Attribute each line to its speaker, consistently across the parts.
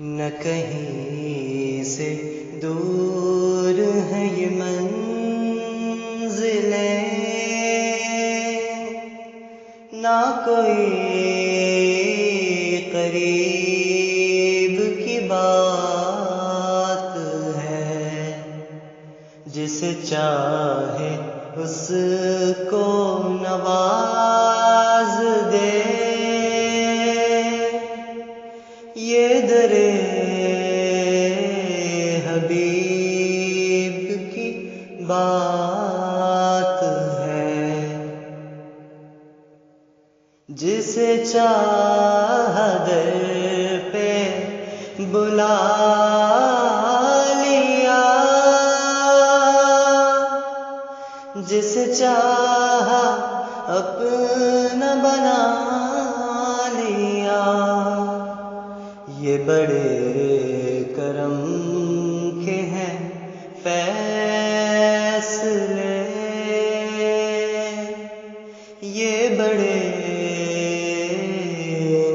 Speaker 1: نہ کہیں سے دور ہے یہ منزلیں، نہ کوئی قریب کی بات ہے۔ جسے چاہے اس کو نواز دے، یہ درے حبیب کی بات ہے۔ جسے چاہا در پہ بلا لیا، جسے چاہا اپنا بنا لیا۔ یہ بڑے کرم کے ہیں فیصلے، یہ بڑے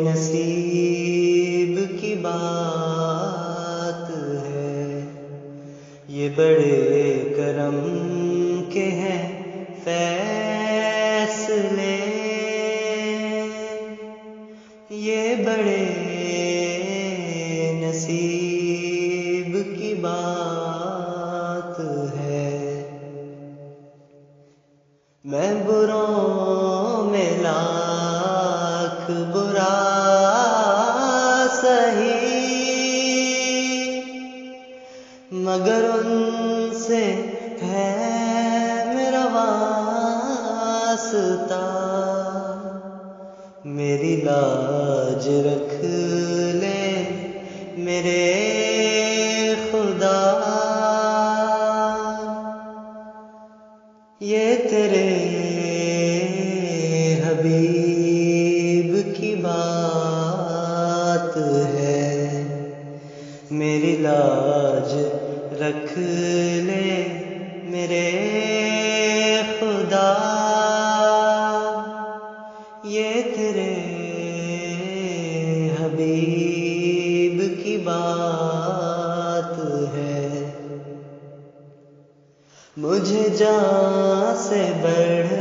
Speaker 1: نصیب کی بات ہے۔ یہ بڑے کرم کے ہیں فیصلے، یہ بڑے نصیب کی بات ہے۔ میں بروں میں لاکھ برا سہی، مگر ان سے ہے میرا واسطہ۔ میری لاج رکھ لے میرے خدا، یہ تیرے حبیب کی بات ہے۔ میری لاج رکھ لے میرے خدا، یہ تیرے حبیب کی بات ہے۔ مجھے جان سے بڑھ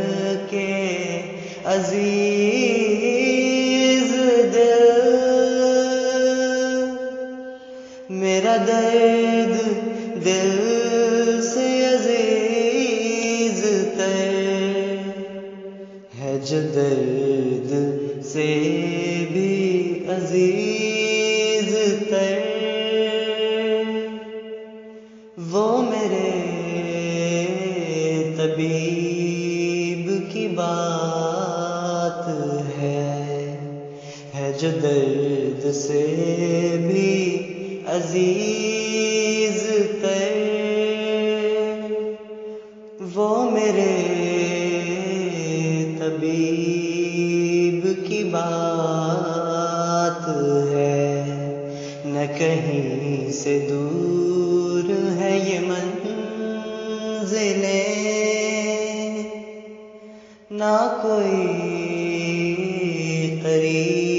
Speaker 1: کے عزیز دل، میرا درد دل سے عزیز تر ہے، جو درد سے بھی عزیز تر، وہ میرے طبیب کی بات ہے جو درد سے بھی عزیز تر، وہ میرے طبیب کی بات ہے۔ نہ کہیں سے دور ہے یہ منزلیں، نہ کوئی قریب